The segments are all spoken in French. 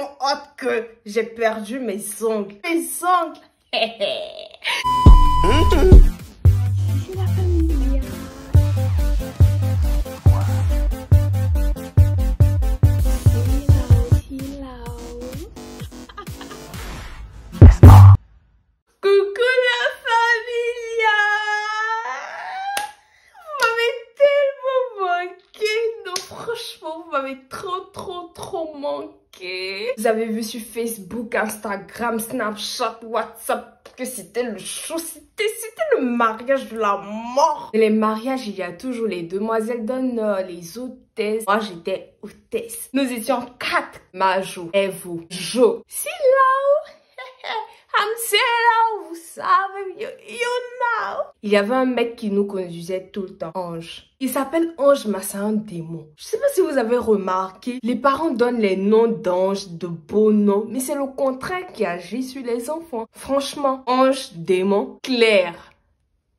tellement hâte que j'ai perdu mes ongles. Mes ongles. C'est la famille. Coucou la familia. Vous m'avez tellement manqué. Non, franchement, vous m'avez trop manqué. Vous avez vu sur Facebook, Instagram, Snapchat, WhatsApp que c'était le show, c'était le mariage de la mort. Dans les mariages, il y a toujours les demoiselles d'honneur, les hôtesses. Moi, j'étais hôtesse. Nous étions 4. Majou, Evo, Jo, Silo. I'm Silo, vous savez, you know. Il y avait un mec qui nous conduisait tout le temps, Ange. Il s'appelle Ange, mais c'est un démon. Je sais pas si vous avez remarqué, les parents donnent les noms d'anges, de beaux noms, mais c'est le contraire qui agit sur les enfants. Franchement, Ange, démon, Claire,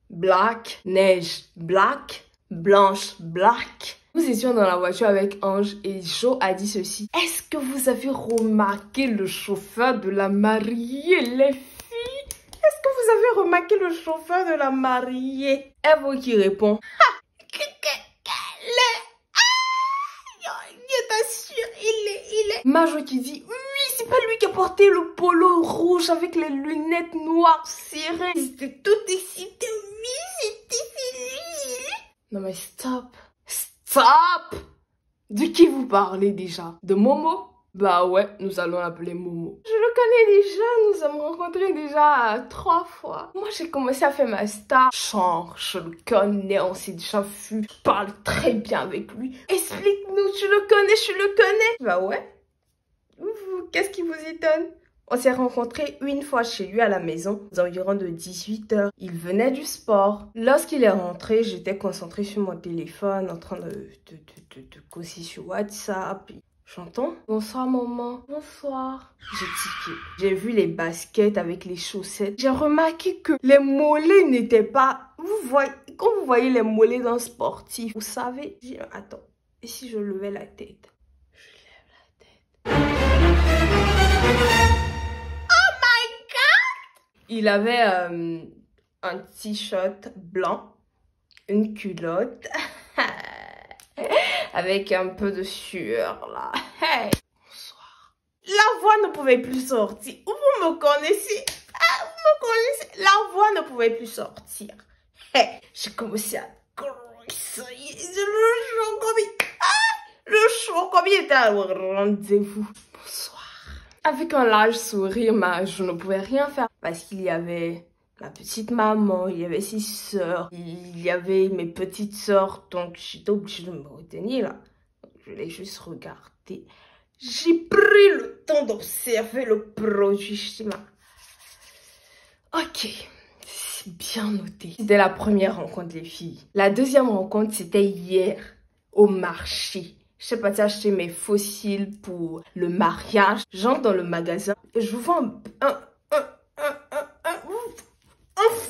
Black, Neige, Black, Blanche, Black. Nous étions dans la voiture avec Ange et Jo a dit ceci. Est-ce que vous avez remarqué le chauffeur de la mariée, les filles? Est-ce que vous avez remarqué le chauffeur de la mariée? Evo qui répond. Je t'assure, il est. Majo qui dit, oui, c'est pas lui qui a porté le polo rouge avec les lunettes noires serrées. C'était tout excité, oui, c'était lui. Non mais stop. Stop! De qui vous parlez déjà? De Momo? Bah ouais, nous allons l'appeler Momo. Je le connais déjà, nous sommes rencontrés déjà 3 fois. Moi j'ai commencé à faire ma star. Genre, je le connais, on s'est déjà vu. Je parle très bien avec lui. Explique-nous, tu le connais, je le connais. Bah ouais. Qu'est-ce qui vous étonne? On s'est rencontrés une fois chez lui à la maison, aux environs de 18 h. Il venait du sport. Lorsqu'il est rentré, j'étais concentrée sur mon téléphone, en train de causer sur WhatsApp. J'entends « Bonsoir maman, bonsoir ». J'ai tiqué. J'ai vu les baskets avec les chaussettes. J'ai remarqué que les mollets n'étaient pas... Vous voyez, quand vous voyez les mollets d'un sportif, vous savez... J'ai dit, attends, et si je levais la tête? Je lève la tête. Il avait un t-shirt blanc, une culotte, avec un peu de sueur là. Hey. Bonsoir. La voix ne pouvait plus sortir. Vous me connaissez? Ah, vous me connaissez? La voix ne pouvait plus sortir. Hey. J'ai commencé à crier. Le chaud comme il était au rendez-vous. Bonsoir. Avec un large sourire, je ne pouvais rien faire parce qu'il y avait ma petite maman, il y avait ses sœurs, il y avait mes petites sœurs, donc j'étais obligée de me retenir là. Je l'ai juste regardé. J'ai pris le temps d'observer le produit. Je dis, ok, c'est bien noté. C'était la première rencontre, les filles. La deuxième rencontre, c'était hier au marché. Je suis partie acheter mes fossiles pour le mariage. J'entre dans le magasin. Je vois un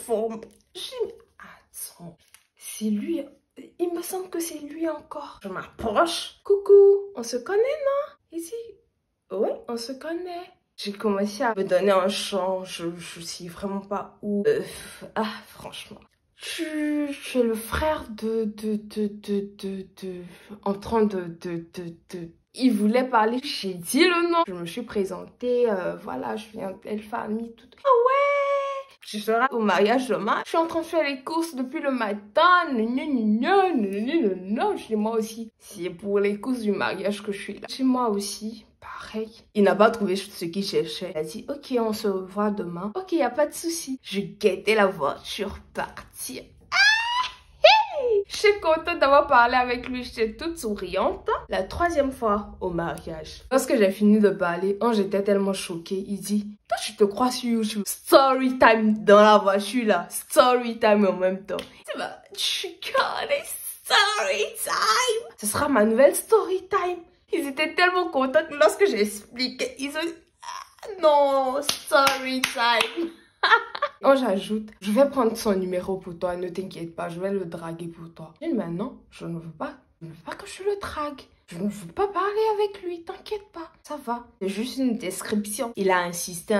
forme. Je dis, attends, c'est lui. Il me semble que c'est lui encore. Je m'approche. Coucou, on se connaît, non? Il dit, oui, on se connaît. J'ai commencé à me donner un chant. Je sais vraiment pas où. Franchement. Tu es le frère en train de... Il voulait parler, j'ai dit le nom. Je me suis présentée, voilà, je viens de telle famille, tout. Ah ouais! Je serai au mariage demain. Je suis en train de faire les courses depuis le matin. Chez moi aussi. C'est pour les courses du mariage que je suis là. Chez moi aussi. Pareil. Il n'a pas trouvé ce qu'il cherchait. Il a dit, ok, on se revoit demain. Ok, il n'y a pas de souci. Je guettais la voiture partir. Je suis contente d'avoir parlé avec lui. J'étais toute souriante. La 3e fois au mariage. Lorsque j'ai fini de parler, j'étais tellement choquée. Il dit, toi tu te crois sur YouTube? Story time dans la voiture là. Story time en même temps. Tu connais story time? Ce sera ma nouvelle story time. Ils étaient tellement contents que lorsque j'ai expliqué, ils ont dit, non, story time. J'ajoute, je vais prendre son numéro pour toi, ne t'inquiète pas, je vais le draguer pour toi. Et maintenant, je ne veux pas que je le drague. Je ne veux pas parler avec lui, t'inquiète pas, ça va. C'est juste une description. Il a insisté,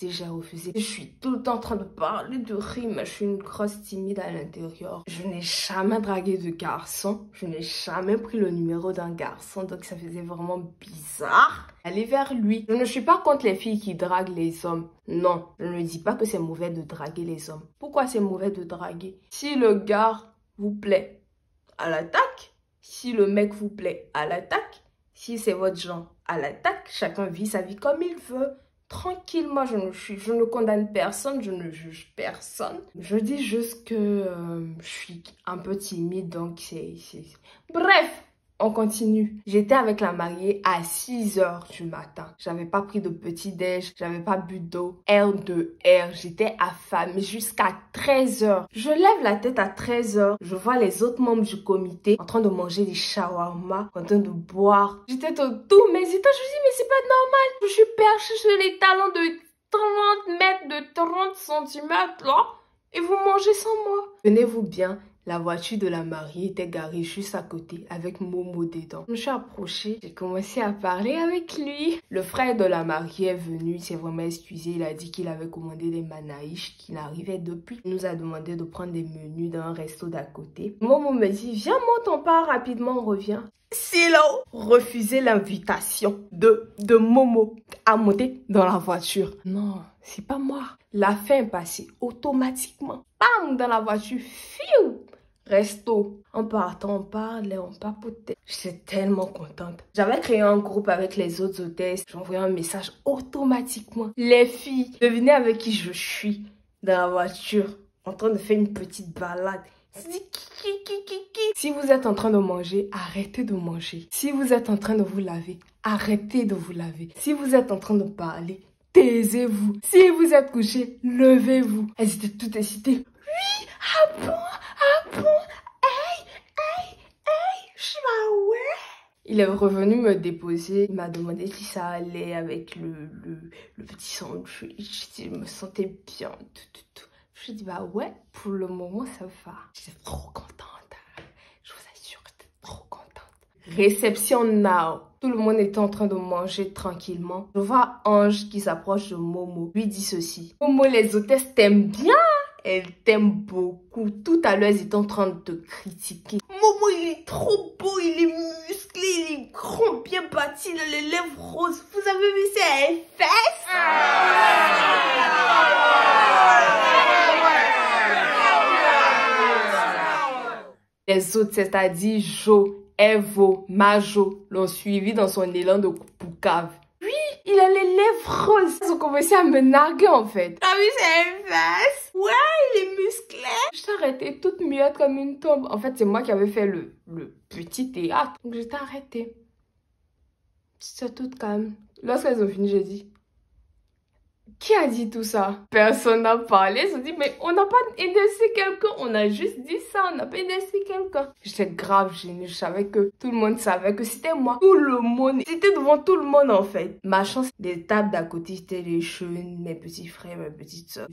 j'ai refusé. Je suis tout le temps en train de parler de rire, mais je suis une grosse timide à l'intérieur. Je n'ai jamais dragué de garçon. Je n'ai jamais pris le numéro d'un garçon, donc ça faisait vraiment bizarre. Aller vers lui. Je ne suis pas contre les filles qui draguent les hommes. Non, je ne dis pas que c'est mauvais de draguer les hommes. Pourquoi c'est mauvais de draguer? Si le gars vous plaît, à l'attaque. Si le mec vous plaît, à l'attaque. Si c'est votre genre, à l'attaque. Chacun vit sa vie comme il veut. Tranquillement, je ne condamne personne, je ne juge personne. Je dis juste que je suis un peu timide, donc c'est... Bref, on continue. J'étais avec la mariée à 6 h du matin. J'avais pas pris de petit déj, j'avais pas bu d'eau. R2R, j'étais affamée jusqu'à 13 h. Je lève la tête à 13 h. Je vois les autres membres du comité en train de manger des shawarma, en train de boire. J'étais tout mais hésitant. Je me dis, mais c'est pas normal. Je suis perchée sur les talons de 30 mètres, de 30 centimètres là. Et vous mangez sans moi. Tenez-vous bien. La voiture de la mariée était garée juste à côté avec Momo dedans. Je me suis approchée, j'ai commencé à parler avec lui. Le frère de la mariée est venu, il s'est vraiment excusé. Il a dit qu'il avait commandé des manaïches, qu'il arrivait depuis. Il nous a demandé de prendre des menus dans un resto d'à côté. Momo me dit, viens, monte, on part rapidement, on revient. Silo refusait l'invitation de Momo à monter dans la voiture. Non, c'est pas moi. La fin est passée automatiquement. Bam, dans la voiture, fiou. Resto. En partant, on parlait, on papotait. J'étais tellement contente. J'avais créé un groupe avec les autres hôtesses. J'envoyais un message automatiquement. Les filles, devinez avec qui je suis dans la voiture, en train de faire une petite balade. Si vous êtes en train de manger, arrêtez de manger. Si vous êtes en train de vous laver, arrêtez de vous laver. Si vous êtes en train de parler, taisez-vous. Si vous êtes couché, levez-vous. Elles étaient toutes excitées. Oui, ah bon, hey, je suis là, ouais. Il est revenu me déposer. Il m'a demandé si ça allait avec le petit sandwich. Je me sentais bien, tout. Je lui ai dit, bah ouais, pour le moment, ça va. J'étais trop contente. Je vous assure que j'étais trop contente. Réception now. Tout le monde était en train de manger tranquillement. Je vois Ange qui s'approche de Momo. Lui dit ceci. Momo, les hôtesses t'aiment bien. Elles t'aiment beaucoup. Tout à l'heure, elles étaient en train de te critiquer. Momo, il est trop beau, il est musclé, il est grand, bien bâti, il a les lèvres roses. Vous avez vu ses fesses? Les autres, c'est-à-dire Jo, Evo, Majo, l'ont suivi dans son élan de poucave. Oui, il a les lèvres roses. Ils ont commencé à me narguer en fait. T'as vu ses fesses? Ouais, il est musclé. Je t'ai arrêtée toute muette comme une tombe. En fait, c'est moi qui avais fait le petit théâtre. Donc, je t'ai arrêtée. C'était toute calme. Lorsqu'elles ont fini, j'ai dit, qui a dit tout ça? Personne n'a parlé. Ils se dit, mais on n'a pas énoncé quelqu'un. On a juste dit ça. On n'a pas énoncé quelqu'un. J'étais grave gênée. Je savais que tout le monde savait que c'était moi. Tout le monde. C'était devant tout le monde en fait. Ma chance, les tables d'à côté, c'était les jeunes, mes petits frères, mes petites soeurs.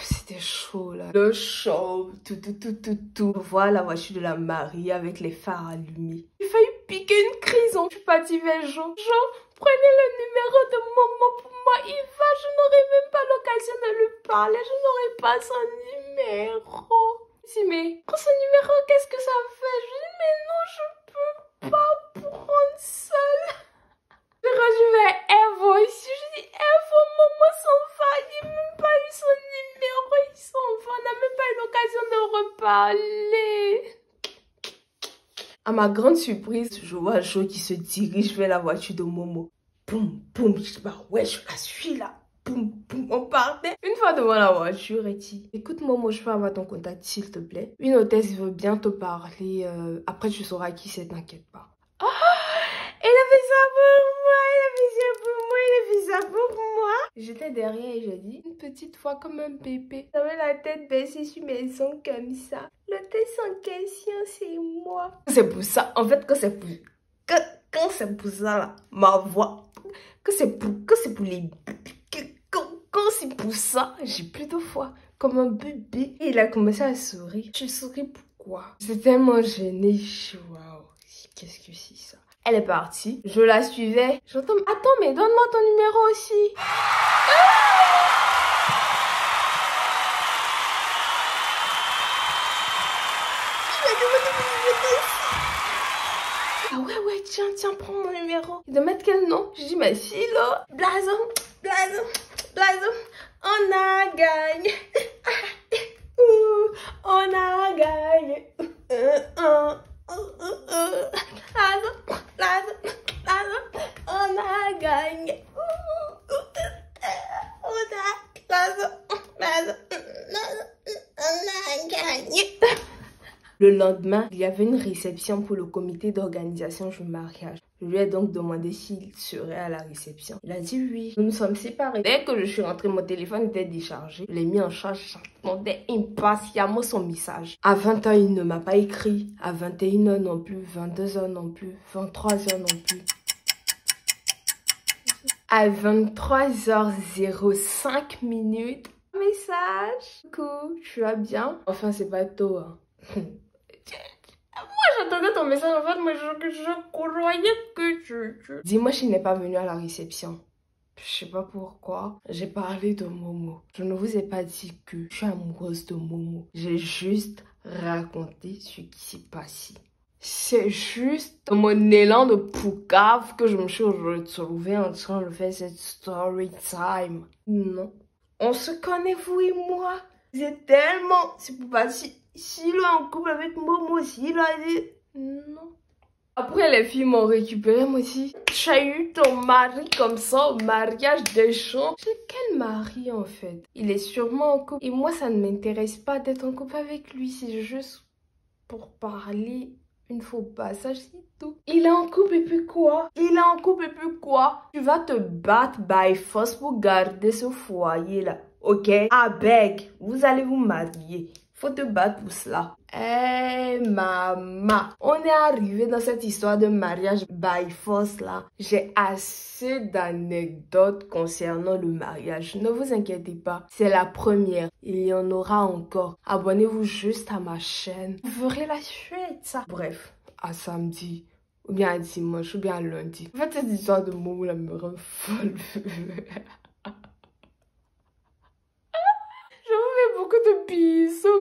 C'était chaud là. Le show, tout. Je vois la voiture de la mariée avec les phares allumés. J'ai failli piquer une crise. Je suis partie vers Jean. Jean, prenez le numéro de Momo pour moi. Il va, je n'aurai même pas l'occasion de lui parler. Je n'aurai pas son numéro. Je dis, mais prends son numéro, qu'est-ce que ça fait? Je dis, mais non, je peux pas prendre seul. Je rendu vers Evo ici. Je dis, Evo, Momo s'en va. Il n'a même pas eu son numéro. Il s'en va. On n'a même pas eu l'occasion de reparler. À ma grande surprise, je vois Jo qui se dirige vers la voiture de Momo. Boum, boum. Je dis, bah ouais, je la suis là. Boum, boum, on partait. Une fois devant la voiture, elle dit, écoute Momo, je peux avoir ton contact s'il te plaît. Une hôtesse veut bien te parler. Après, tu sauras qui c'est, t'inquiète pas. Oh, elle a fait ça pour moi, elle a fait ça pour moi, elle a fait ça pour moi. J'étais derrière et j'ai dit, une petite fois comme un bébé. J'avais la tête baissée sur mes ongles comme ça. L'hôtesse en question, c'est moi. C'est pour ça, en fait, quand c'est pour ça là, ma voix, que c'est pour les... Quand c'est pour ça, j'ai plus de foi. Comme un bébé. Et il a commencé à sourire. Je souris pourquoi? J'étais tellement gênée. Waouh. Qu'est-ce que c'est ça? Elle est partie. Je la suivais. J'entends, attends, mais donne-moi ton numéro aussi. Ah ouais, tiens, prends mon numéro. Il doit mettre quel nom? Je dis, mais si, là. Blason. On a gagné. On a gagné. On a gagné. On a gagné. Le lendemain, il y avait une réception pour le comité d'organisation du mariage. Je lui ai donc demandé s'il serait à la réception. Il a dit oui. Nous nous sommes séparés. Dès que je suis rentrée, mon téléphone était déchargé. Je l'ai mis en charge. J'attendais impatiemment son message. À 20h, il ne m'a pas écrit. À 21h non plus. 22h non plus. 23h non plus. À 23h05 minutes. Message. Coucou, tu vas bien? Enfin, c'est pas tôt, hein. Moi, j'attendais ton message. En fait, moi, je croyais que tu... Dis-moi, je n'ai pas venu à la réception. Je sais pas pourquoi. J'ai parlé de Momo. Je ne vous ai pas dit que je suis amoureuse de Momo. J'ai juste raconté ce qui s'est passé. C'est juste dans mon élan de poucave que je me suis retrouvée en train de faire cette story time. Non. On se connaît, vous et moi. C'est tellement... C'est pour pas si... S'il est en couple avec Momo, s'il a dit... Non. Après, les filles m'ont récupéré, moi aussi. Tu as eu ton mari comme ça au mariage des gens. Quel mari, en fait? Il est sûrement en couple. Et moi, ça ne m'intéresse pas d'être en couple avec lui. C'est juste pour parler une fois au passage, c'est tout. Il est en couple et puis quoi? Il est en couple et puis quoi? Tu vas te battre by force pour garder ce foyer-là. Ok? Ah, beg, vous allez vous marier. Faut te battre pour cela. Eh, maman, on est arrivé dans cette histoire de mariage by force là. J'ai assez d'anecdotes concernant le mariage. Ne vous inquiétez pas, c'est la première. Il y en aura encore. Abonnez-vous juste à ma chaîne. Vous verrez la suite, ça. Bref, à samedi, ou bien à dimanche, ou bien à lundi. En fait, cette histoire de Momo là me rend folle. Je vous fais beaucoup de bisous.